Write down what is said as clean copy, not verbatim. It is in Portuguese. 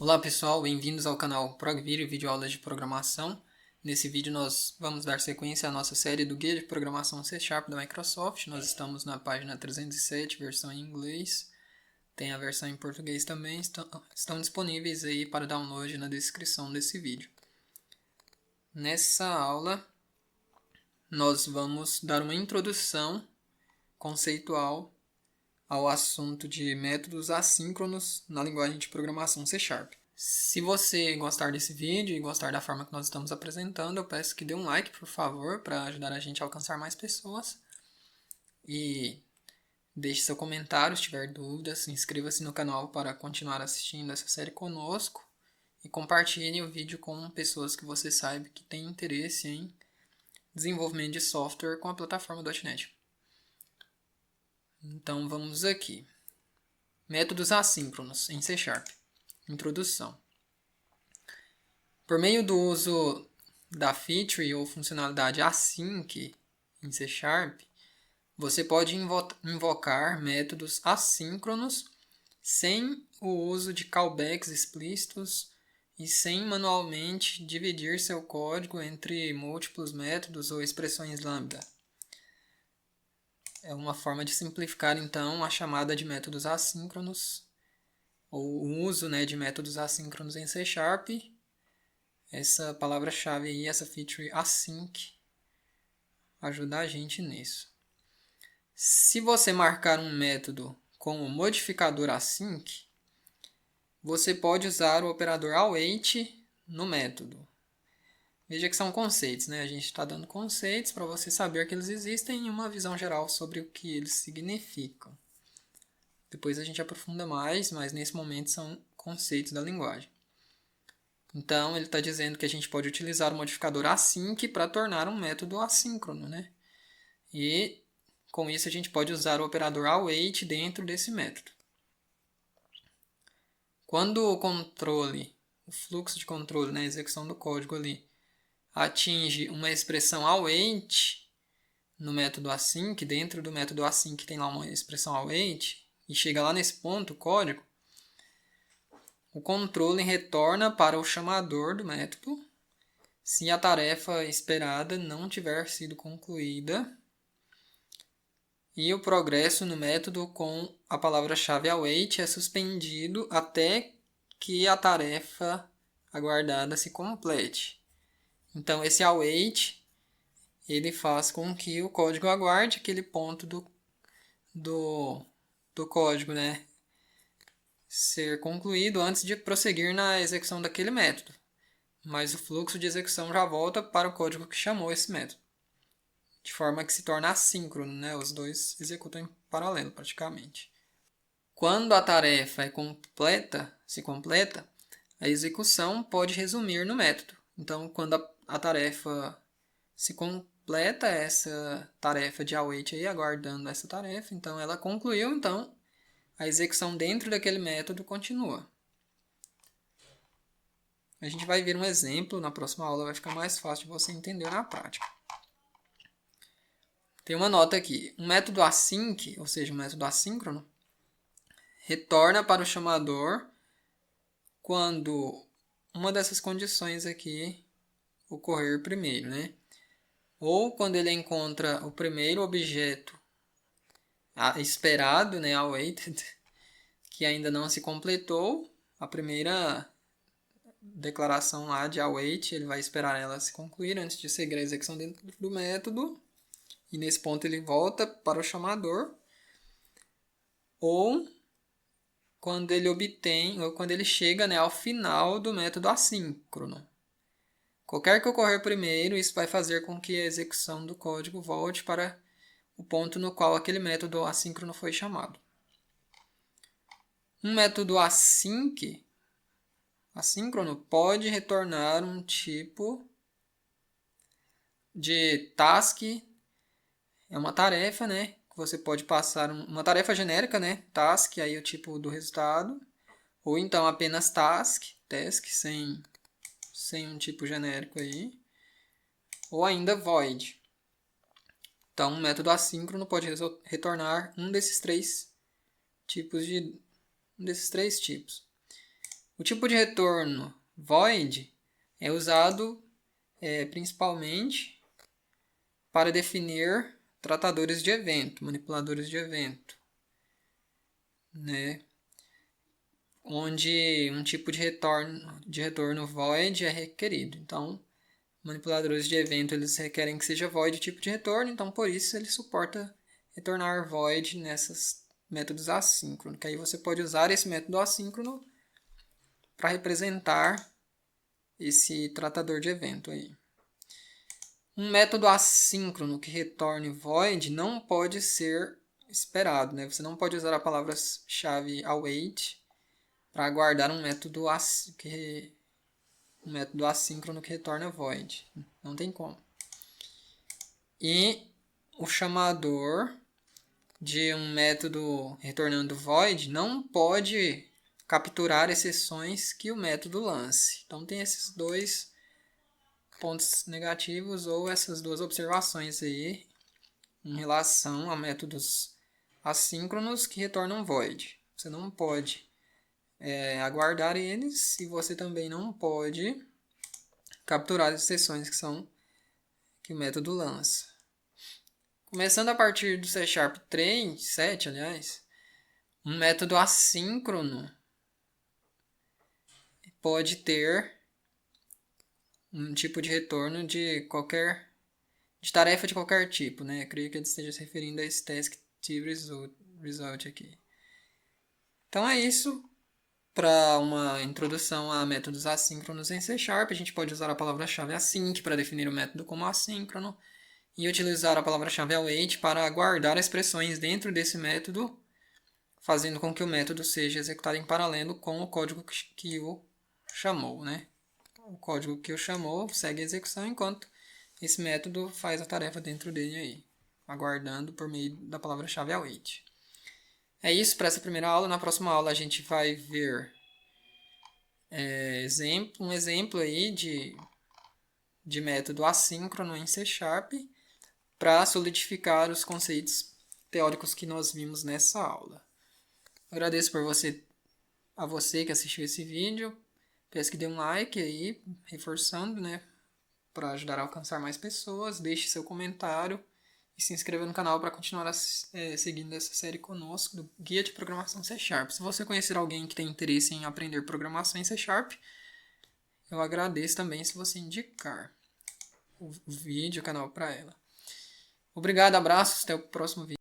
Olá pessoal, bem-vindos ao canal ProgVideo Videoaulas de Programação. Nesse vídeo nós vamos dar sequência à nossa série do Guia de Programação C# da Microsoft. Nós estamos na página 307, versão em inglês. Tem a versão em português também, estão disponíveis aí para download na descrição desse vídeo. Nessa aula nós vamos dar uma introdução conceitual ao assunto de métodos assíncronos na linguagem de programação C#. Se você gostar desse vídeo e gostar da forma que nós estamos apresentando, eu peço que dê um like, por favor, para ajudar a gente a alcançar mais pessoas. E deixe seu comentário se tiver dúvidas, inscreva-se no canal para continuar assistindo essa série conosco e compartilhe o vídeo com pessoas que você sabe que têm interesse em desenvolvimento de software com a plataforma .NET. Então vamos aqui. Métodos assíncronos em C#. Introdução. Por meio do uso da feature ou funcionalidade async em C#, você pode invocar métodos assíncronos sem o uso de callbacks explícitos e sem manualmente dividir seu código entre múltiplos métodos ou expressões lambda. É uma forma de simplificar, então, a chamada de métodos assíncronos, ou o uso de métodos assíncronos em C#. Essa palavra-chave aí, essa feature async, ajuda a gente nisso. Se você marcar um método com o modificador async, você pode usar o operador await no método. Veja que são conceitos, né? A gente está dando conceitos para você saber que eles existem e uma visão geral sobre o que eles significam. Depois a gente aprofunda mais, mas nesse momento são conceitos da linguagem. Então, ele está dizendo que a gente pode utilizar o modificador async para tornar um método assíncrono, né? E, com isso, a gente pode usar o operador await dentro desse método. Quando o controle, o fluxo de controle, a execução do código ali, atinge uma expressão await no método async, dentro do método async tem lá uma expressão await, e chega lá nesse ponto, o código, o controle retorna para o chamador do método se a tarefa esperada não tiver sido concluída e o progresso no método com a palavra-chave await é suspendido até que a tarefa aguardada se complete. Então, esse await ele faz com que o código aguarde aquele ponto do código, ser concluído antes de prosseguir na execução daquele método. Mas o fluxo de execução já volta para o código que chamou esse método. De forma que se torna assíncrono, Os dois executam em paralelo praticamente. Quando a tarefa se completa, a execução pode resumir no método. Então, quando a tarefa se completa, essa tarefa de await aí, aguardando essa tarefa, então ela concluiu, então a execução dentro daquele método continua. A gente vai ver um exemplo, na próxima aula vai ficar mais fácil de você entender na prática. Tem uma nota aqui. Um método async, ou seja, um método assíncrono, retorna para o chamador quando uma dessas condições aqui ocorrer primeiro, Ou quando ele encontra o primeiro objeto esperado, awaited, que ainda não se completou, a primeira declaração lá de await, ele vai esperar ela se concluir antes de seguir a execução dentro do método. E nesse ponto ele volta para o chamador. Ou quando ele chega ao final do método assíncrono. Qualquer que ocorrer primeiro, isso vai fazer com que a execução do código volte para o ponto no qual aquele método assíncrono foi chamado. Um método assíncrono pode retornar um tipo de task. É uma tarefa, que você pode passar uma tarefa genérica, task, aí o tipo do resultado, ou então apenas task sem um tipo genérico aí, ou ainda void. Então, um método assíncrono pode um desses três tipos. O tipo de retorno void é usado principalmente para definir tratadores de evento, manipuladores de evento, né? Onde um tipo de retorno void é requerido. Então, manipuladores de evento eles requerem que seja void o tipo de retorno, então por isso ele suporta retornar void nesses métodos assíncronos. Que aí você pode usar esse método assíncrono para representar esse tratador de evento aí. Um método assíncrono que retorne void não pode ser esperado, né? Você não pode usar a palavra-chave await para aguardar um método assíncrono que retorna void. Não tem como. E o chamador de um método retornando void não pode capturar exceções que o método lance. Então tem esses dois pontos negativos ou essas duas observações aí em relação a métodos assíncronos que retornam void. Você não pode aguardar eles e você também não pode capturar as exceções que o método lança. Começando a partir do C# 3.7, aliás, um método assíncrono pode ter um tipo de retorno de tarefa de qualquer tipo, né? Eu creio que ele esteja se referindo a esse task_type_result aqui. Então é isso. Para uma introdução a métodos assíncronos em C#, a gente pode usar a palavra-chave async para definir o método como assíncrono e utilizar a palavra-chave await para guardar expressões dentro desse método, fazendo com que o método seja executado em paralelo com o código que o chamou, né? O código que o chamou segue a execução enquanto esse método faz a tarefa dentro dele aí, aguardando por meio da palavra-chave await. É isso para essa primeira aula. Na próxima aula a gente vai ver um exemplo aí de método assíncrono em C# para solidificar os conceitos teóricos que nós vimos nessa aula. Agradeço a você que assistiu esse vídeo. Peço que dê um like aí, reforçando, né, para ajudar a alcançar mais pessoas. Deixe seu comentário e se inscreva no canal para continuar seguindo essa série conosco do Guia de Programação C#. Se você conhecer alguém que tem interesse em aprender programação em C#, eu agradeço também se você indicar o vídeo, o canal para ela. Obrigado, abraços, até o próximo vídeo.